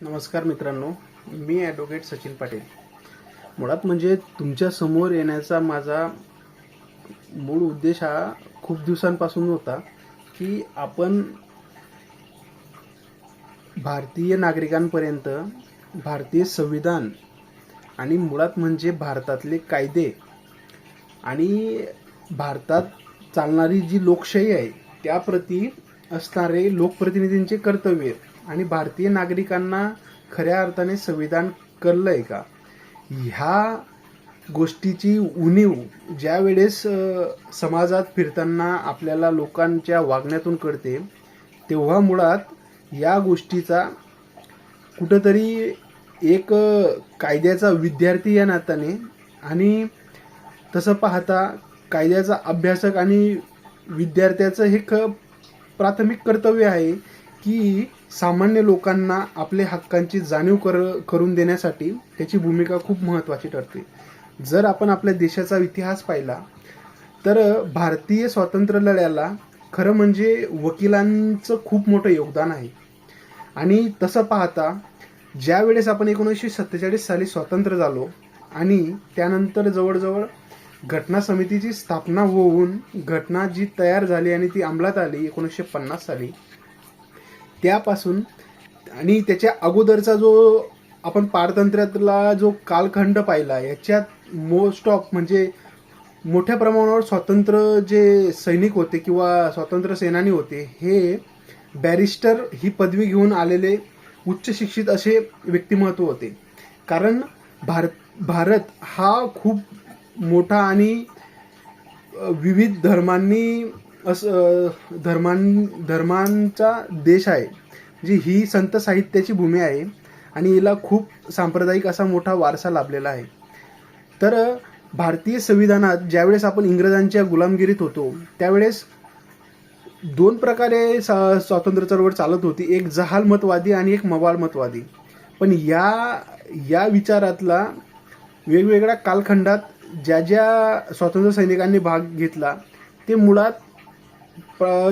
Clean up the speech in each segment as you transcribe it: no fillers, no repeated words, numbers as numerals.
नमस्कार मित्रांनो, मी ॲडव्होकेट सचिन पाटील. मुळात म्हणजे तुमच्या समोर येण्याचा माझा मूळ उद्देश हा खूप दिवसांपासून होता की आपण भारतीय नागरिकांपर्यंत भारतीय संविधान आणि मुळात म्हणजे भारतातले कायदे आणि भारतात चालणारी जी लोकशाही आहे त्याप्रती असणारे लोकप्रतिनिधींचे कर्तव्य आणि भारतीय नागरिकांना खऱ्या अर्थाने संविधान कळलं आहे का, ह्या गोष्टीची उणीव ज्या वेळेस समाजात फिरताना आपल्याला लोकांच्या वागण्यातून कळते, तेव्हा मुळात या गोष्टीचा कुठंतरी एक कायद्याचा विद्यार्थी या नात्याने आणि तसं पाहता कायद्याचा अभ्यासक आणि विद्यार्थ्याचं हे प्राथमिक कर्तव्य आहे की सामान्य लोकांना आपल्या हक्कांची जाणीव करून देण्यासाठी त्याची भूमिका खूप महत्त्वाची ठरते. जर आपण आपल्या देशाचा इतिहास पाहिला तर भारतीय स्वातंत्र्य लढ्याला खरं म्हणजे वकिलांचं खूप मोठं योगदान आहे. आणि तसं पाहता ज्या वेळेस आपण 1947 साली स्वतंत्र झालो आणि त्यानंतर जवळजवळ घटना समितीची स्थापना होऊन घटना जी तयार झाली आणि ती अंमलात आली 1950 साली, त्यापासून आणि त्याच्या अगोदरचा जो आपण पारतंत्र्यातला जो कालखंड पाहिला, याच्यात मोस्ट ऑफ म्हणजे मोठ्या प्रमाणावर स्वतंत्र जे सैनिक होते किंवा स्वातंत्र्य सेनानी होते हे बॅरिस्टर ही पदवी घेऊन आलेले उच्च शिक्षित असे व्यक्तिमत्व होते. कारण भारत हा खूप मोठा आणि विविध धर्मांचा देश आहे. जी ही संत साहित्याची भूमी आहे आणि हिला खूप सांप्रदायिक असा मोठा वारसा लाभलेला आहे. तर भारतीय संविधानात ज्यावेळेस आपण इंग्रजांच्या गुलामगिरीत होतो त्यावेळेस दोन प्रकारे स्वातंत्र्य चळवळ चालत होती, एक जहाल मतवादी आणि एक मवाळ मतवादी. पण या विचारातला वेगवेगळ्या कालखंडात ज्या स्वातंत्र्य सैनिकांनी भाग घेतला ते मुळात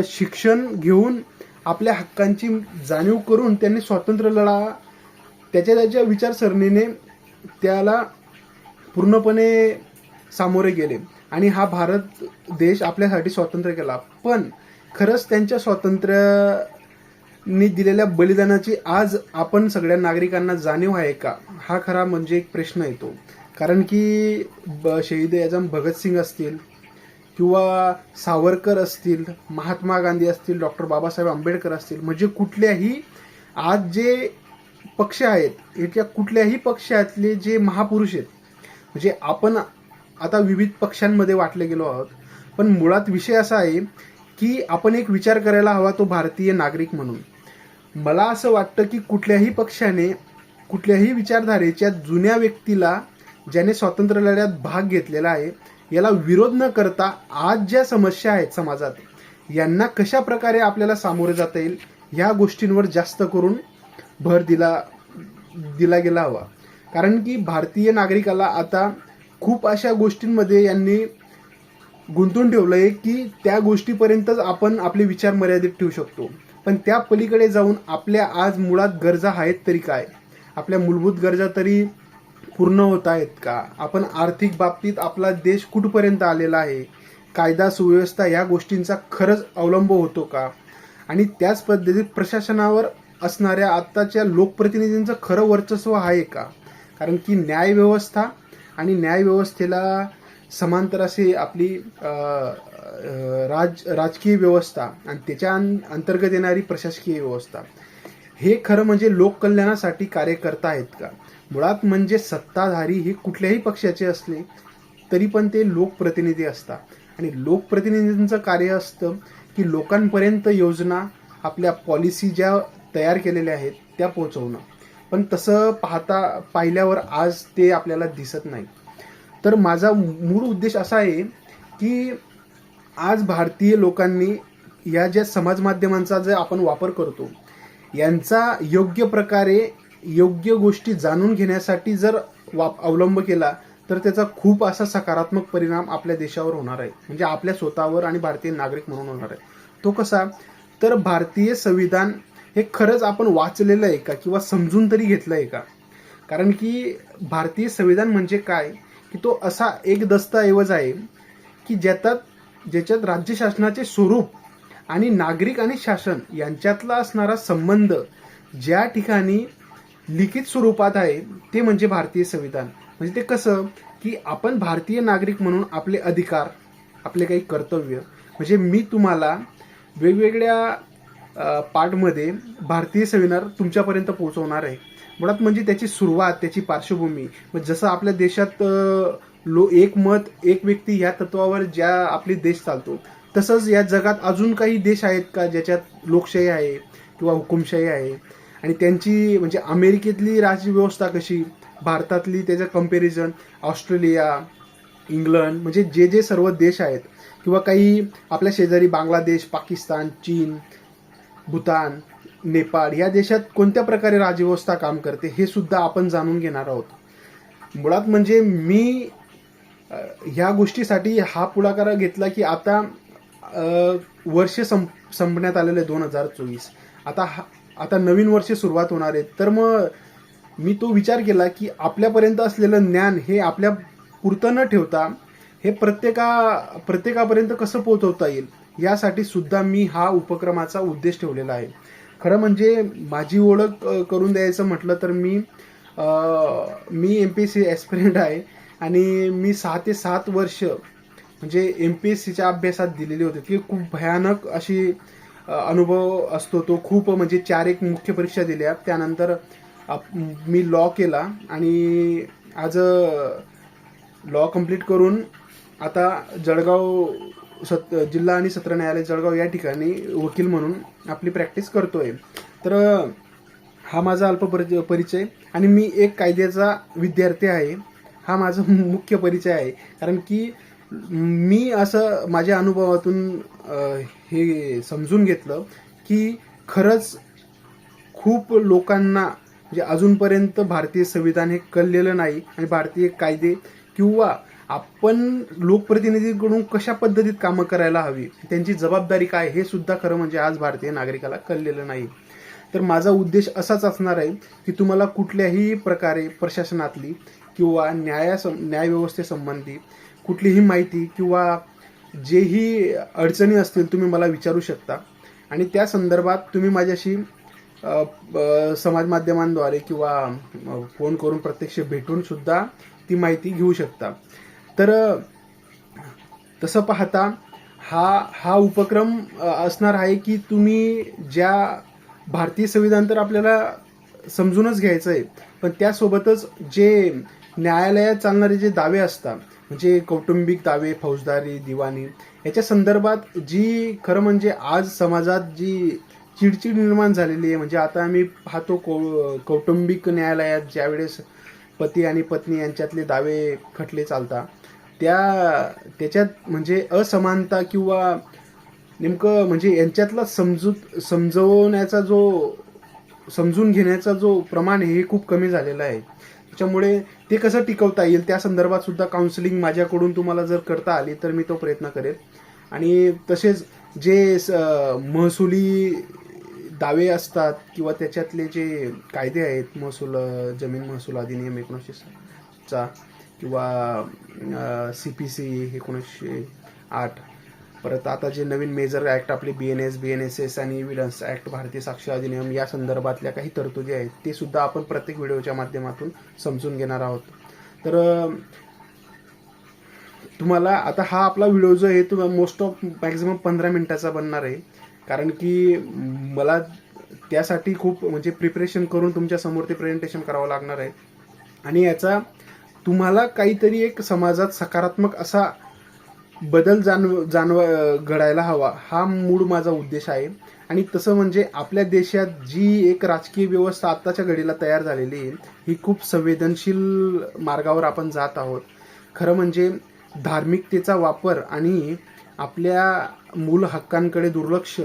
शिक्षण घेऊन आपल्या हक्कांची जाणीव करून त्यांनी स्वातंत्र्य लढा त्याच्या विचारसरणीने त्याला पूर्णपणे सामोरे गेले आणि हा भारत देश आपल्यासाठी स्वातंत्र्य केला. पण खरंच त्यांच्या स्वातंत्र्याने दिलेल्या बलिदानाची आज आपण सगळ्या नागरिकांना जाणीव आहे का, हा खरा म्हणजे एक प्रश्न येतो. कारण की शहीद आझम भगतसिंग असतील किंवा सावरकर असतील, महात्मा गांधी असतील, डॉक्टर बाबासाहेब आंबेडकर असतील, म्हणजे कुठल्याही आज जे पक्ष आहेत याच्या कुठल्याही पक्षातले जे महापुरुष आहेत, म्हणजे आपण आता विविध पक्षांमध्ये वाटले गेलो आहोत. पण मुळात विषय असा आहे की आपण एक विचार करायला हवा तो भारतीय नागरिक म्हणून. मला असं वाटतं की कुठल्याही पक्षाने कुठल्याही विचारधारेच्या जुन्या व्यक्तीला ज्याने स्वातंत्र्य लढ्यात भाग घेतलेला आहे याला विरोध न करता आज ज्या समस्या आहेत समाजात यांना कशा प्रकारे आपल्याला सामोरे जाता येईल ह्या गोष्टींवर जास्त करून भर दिला गेला हवा. कारण की भारतीय नागरिकाला आता खूप अशा गोष्टींमध्ये यांनी गुंतून ठेवलं आहे की त्या गोष्टीपर्यंतच आपण आपले विचार मर्यादित ठेवू शकतो. पण त्या पलीकडे जाऊन आपल्या आज मुळात गरजा आहेत तरी काय, आपल्या मूलभूत गरजा तरी पूर्ण होत आहेत का, आपण आर्थिक बाबतीत आपला देश कुठपर्यंत आलेला आहे, कायदा सुव्यवस्था या गोष्टींचा खरंच अवलंब होतो का, आणि त्याच पद्धतीत प्रशासनावर असणाऱ्या आत्ताच्या लोकप्रतिनिधींचं खरं वर्चस्व आहे का. कारण की न्यायव्यवस्था आणि न्यायव्यवस्थेला समांतर असे आपली राजकीय व्यवस्था आणि त्याच्या अंतर्गत येणारी प्रशासकीय व्यवस्था हे खरं म्हणजे लोककल्याणासाठी कार्य करत आहेत का. मुळात म्हणजे सत्ताधारी हे कुठल्याही पक्षाचे असले तरी पण ते लोकप्रतिनिधी असतात आणि लोकप्रतिनिधींचं कार्य असतं की लोकांपर्यंत योजना आपल्या पॉलिसी ज्या तयार केलेल्या आहेत त्या पोहोचवणं. पण तसं पाहिल्यावर आज ते आपल्याला दिसत नाही. तर माझा मूळ उद्देश असा आहे की आज भारतीय लोकांनी या ज्या समाज माध्यमांचा जे आपण वापर करतो यांचा योग्य प्रकारे योग्य गोष्टी जाणून घेण्यासाठी जर अवलंब केला तर त्याचा खूप असा सकारात्मक परिणाम आपल्या देशावर होणार आहे, म्हणजे आपल्या स्वतःवर आणि भारतीय नागरिक म्हणून होणार आहे. तो कसा, तर भारतीय संविधान हे खरंच आपण वाचलेलं आहे का किंवा समजून तरी घेतलं आहे का? कारण की भारतीय संविधान म्हणजे काय की तो असा एक दस्तऐवज आहे की ज्याच्यात राज्य शासनाचे स्वरूप आणि नागरिक आणि शासन यांच्यातला असणारा संबंध ज्या ठिकाणी लिखित स्वरूपात आहे ते म्हणजे भारतीय संविधान. म्हणजे ते कसं की आपण भारतीय नागरिक म्हणून आपले अधिकार, आपले काही कर्तव्य, म्हणजे मी तुम्हाला वेगवेगळ्या पार्टमध्ये भारतीय संविधान तुमच्यापर्यंत पोहोचवणार आहे. मुळात म्हणजे त्याची सुरुवात, त्याची पार्श्वभूमी, जसं आपल्या देशात एक मत एक व्यक्ती ह्या तत्वावर ज्या आपले देश चालतो, तसंच या जगात अजून काही देश आहेत का ज्याच्यात लोकशाही आहे किंवा हुकुमशाही आहे. आणि त्यांची म्हणजे अमेरिकेतली राज्यव्यवस्था कशी, भारतातली त्याचं कंपॅरिझन, ऑस्ट्रेलिया, इंग्लंड, म्हणजे जे सर्व देश आहेत किंवा काही आपल्या शेजारी बांगलादेश, पाकिस्तान, चीन, भूतान, नेपाळ या देशात कोणत्या प्रकारे राज्यव्यवस्था काम करते हे सुद्धा आपण जाणून घेणार आहोत. मुळात म्हणजे मी ह्या गोष्टीसाठी हा पुढाकार घेतला की आता वर्ष संपण्यात आलेलं आहे 2024. आता नवीन वर्ष सुरुवात होणार आहे. तर मग मी तो विचार केला की आपल्यापर्यंत असलेलं ज्ञान हे आपल्या पुरतं न ठेवता हे प्रत्येकापर्यंत कसं पोहोचवता येईल यासाठी सुद्धा मी हा उपक्रमाचा उद्देश ठेवलेला आहे. खरं म्हणजे माझी ओळख करून द्यायचं म्हटलं तर मी MPSC ॲस्पिरंट आहे आणि मी 6 ते 7 वर्ष म्हणजे MPSCच्या अभ्यासात दिलेले होते की खूप भयानक अशी अनुभव असतो तो. खूप म्हणजे 4 मुख्य परीक्षा दिल्या, त्यानंतर मी लॉ केला आणि आज लॉ कंप्लीट करून आता जळगाव जिल्हा आणि सत्र न्यायालय जळगाव या ठिकाणी वकील म्हणून आपली प्रॅक्टिस करतोय. तर हा माझा अल्प परिचय आणि मी एक कायद्याचा विद्यार्थी आहे, हा माझा मुख्य परिचय आहे. कारण की मी असं माझ्या अनुभवातून हे समजून घेतलं की खरंच खूप लोकांना म्हणजे अजूनपर्यंत भारतीय संविधान हे कळलेलं नाही आणि भारतीय कायदे किंवा आपण लोकप्रतिनिधींकडून कशा पद्धतीत कामं करायला हवी, त्यांची जबाबदारी काय, हे सुद्धा खरं म्हणजे आज भारतीय नागरिकाला कळलेलं नाही. तर माझा उद्देश असाच असणार आहे की तुम्हाला कुठल्याही प्रकारे प्रशासनातली किंवा न्यायव्यवस्थेसंबंधी कुठलीही माहिती किंवा जेही अडचणी असतील तुम्ही मला विचारू शकता आणि त्या संदर्भात तुम्ही माझ्याशी समाज माध्यमांद्वारे किंवा फोन करून प्रत्यक्ष भेटून सुद्धा ती माहिती घेऊ शकता. तर तसं पाहता हा उपक्रम असणार आहे की तुम्ही ज्या भारतीय संविधान तर आपल्याला समजूनच घ्यायचं आहे, पण त्यासोबतच जे न्यायालयात चालणारे जे दावे असतात म्हणजे कौटुंबिक दावे, फौजदारी, दिवाणी, याच्या संदर्भात जी खरं म्हणजे आज समाजात जी चिडचिड निर्माण झालेली आहे. म्हणजे आता आम्ही पाहतो कौटुंबिक न्यायालयात ज्यावेळेस पती आणि पत्नी यांच्यातले दावे खटले चालतात त्याच्यात म्हणजे असमानता किंवा नेमकं म्हणजे यांच्यातला समजवण्याचा समजून घेण्याचा जो प्रमाण आहे हे खूप कमी झालेला आहे. त्याच्यामुळे ते कसं टिकवता येईल त्या संदर्भात सुद्धा काउन्सिलिंग माझ्याकडून तुम्हाला जर करता आली तर मी तो प्रयत्न करेल. आणि तसेच जे महसुली दावे असतात किंवा त्याच्यातले जे कायदे आहेत, जमीन महसूल अधिनियम 1900 किंवा CPC 1908, परत आता जे नवीन मेजर ॲक्ट आपले BNS, BNSS आणि एव्हिडन्स ॲक्ट, भारतीय साक्ष अधिनियम या संदर्भातल्या काही तरतुदी आहेत ते सुद्धा आपण प्रत्येक व्हिडिओच्या माध्यमातून समजून घेणार आहोत. तर तुम्हाला आता हा आपला व्हिडिओ जो आहे तो मोस्ट ऑफ मॅक्झिमम 15 मिनिटाचा बनणार आहे. कारण की मला त्यासाठी खूप म्हणजे प्रिपरेशन करून तुमच्या समोर ते प्रेझेंटेशन करावं लागणार आहे आणि याचा तुम्हाला काहीतरी एक समाजात सकारात्मक असा बदल घडायला हवा, हा मूळ माझा उद्देश आहे. आणि तसं म्हणजे आपल्या देशात जी एक राजकीय व्यवस्था आत्ताच्या घडीला तयार झालेली आहे ही खूप संवेदनशील मार्गावर आपण जात आहोत. खरं म्हणजे धार्मिकतेचा वापर आणि आपल्या मूल हक्कांकडे दुर्लक्ष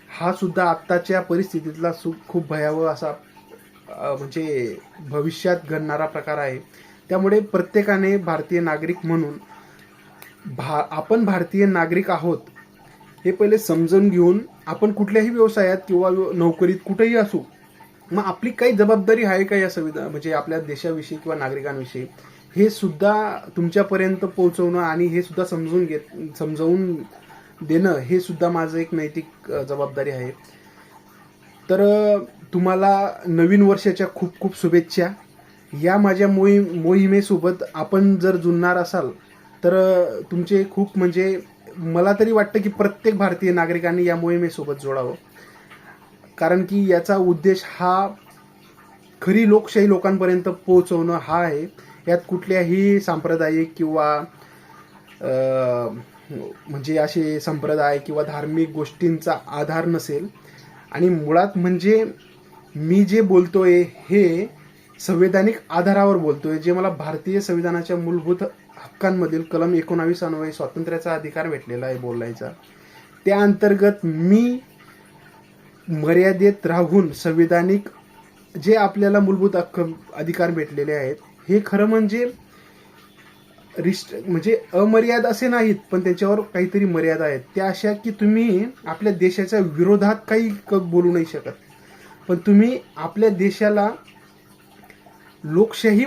हा सुद्धा आत्ताच्या परिस्थितीतला खूप भयावह असा म्हणजे भविष्यात घडणारा प्रकार आहे. त्यामुळे प्रत्येकाने भारतीय नागरिक म्हणून आपण भारतीय नागरिक आहोत हे पहिले समजून घेऊन आपण कुठल्याही व्यवसायात किंवा नोकरीत कुठेही असू, मग आपली काही जबाबदारी आहे का या संविधान म्हणजे आपल्या देशाविषयी किंवा नागरिकांविषयी, हे सुद्धा तुमच्यापर्यंत पोहोचवणं आणि हे सुद्धा समजावून देणं हे सुद्धा माझं एक नैतिक जबाबदारी आहे. तर तुम्हाला नवीन वर्षाच्या खूप खूप शुभेच्छा. या माझ्या मोहिमेसोबत आपण जर जुळणार असाल तर तुमचे खूप म्हणजे मला तरी वाटतं की प्रत्येक भारतीय नागरिकांनी या मोहिमेसोबत जोडावं, कारण की याचा उद्देश हा खरी लोकशाही लोकांपर्यंत पोहोचवणं हा आहे. यात कुठल्याही सांप्रदायिक किंवा म्हणजे असे संप्रदाय किंवा धार्मिक गोष्टींचा आधार नसेल. आणि मुळात म्हणजे मी जे बोलतोय हे संवैधानिक आधारावर बोलतोय, जे मला भारतीय संविधानाच्या मूलभूत हक्कांमधील कलम 19 अन्वये स्वातंत्र्याचा अधिकार भेटलेला आहे बोलायचा. त्या अंतर्गत मी मर्यादेत राहून संविधानिक जे आपल्याला मूलभूत हक्क अधिकार भेटलेले आहेत हे खरं म्हणजे म्हणजे अमर्याद असे नाहीत, पण त्याच्यावर काहीतरी मर्यादा आहेत. त्या अशा की तुम्ही आपल्या देशाच्या विरोधात काही बोलू नाही शकत, पण तुम्ही आपल्या देशाला लोकशाही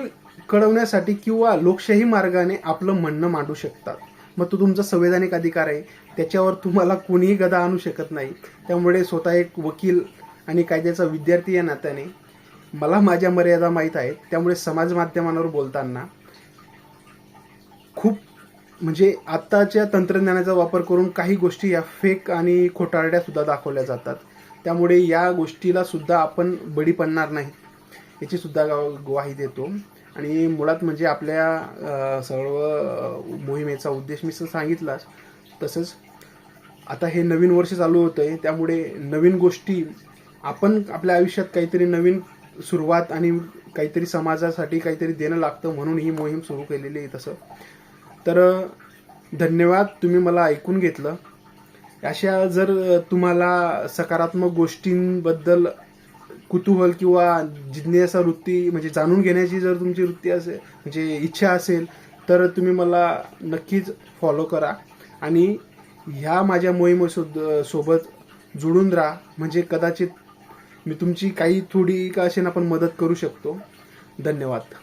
कळवण्यासाठी किंवा लोकशाही मार्गाने आपलं म्हणणं मांडू शकतात. मग तो तुमचा संवैधानिक अधिकार आहे, त्याच्यावर तुम्हाला कोणीही गदा आणू शकत नाही. त्यामुळे स्वतः एक वकील आणि कायद्याचा विद्यार्थी या नात्याने मला माझ्या मर्यादा माहीत आहेत. त्यामुळे समाज माध्यमांवर बोलताना खूप म्हणजे आत्ताच्या तंत्रज्ञानाचा वापर करून काही गोष्टी या फेक आणि खोटारड्या सुद्धा दाखवल्या जातात. त्यामुळे या गोष्टीला सुद्धा आपण बळी पडणार नाही याची सुद्धा ग्वाही देतो. आणि मुळात म्हणजे आपल्या सर्व मोहिमेचा उद्देश मी सांगितलाच. तसंच आता हे नवीन वर्ष चालू होतंय, त्यामुळे नवीन गोष्टी आपण आपल्या आयुष्यात काहीतरी नवीन सुरुवात आणि काहीतरी समाजासाठी काहीतरी देणं लागतं म्हणून ही मोहीम सुरू केलेली आहे. तसं तर धन्यवाद, तुम्ही मला ऐकून घेतलं. अशा जर तुम्हाला सकारात्मक गोष्टींबद्दल कुतूहल किंवा जिज्ञासा वृत्ती म्हणजे जाणून घेण्याची जर तुमची वृत्ती असेल म्हणजे इच्छा असेल तर तुम्ही मला नक्कीच फॉलो करा आणि ह्या माझ्या मोहिमेसोबत जुळून राहा. म्हणजे कदाचित मी तुमची काही थोडी का असेना पण मदत करू शकतो. धन्यवाद.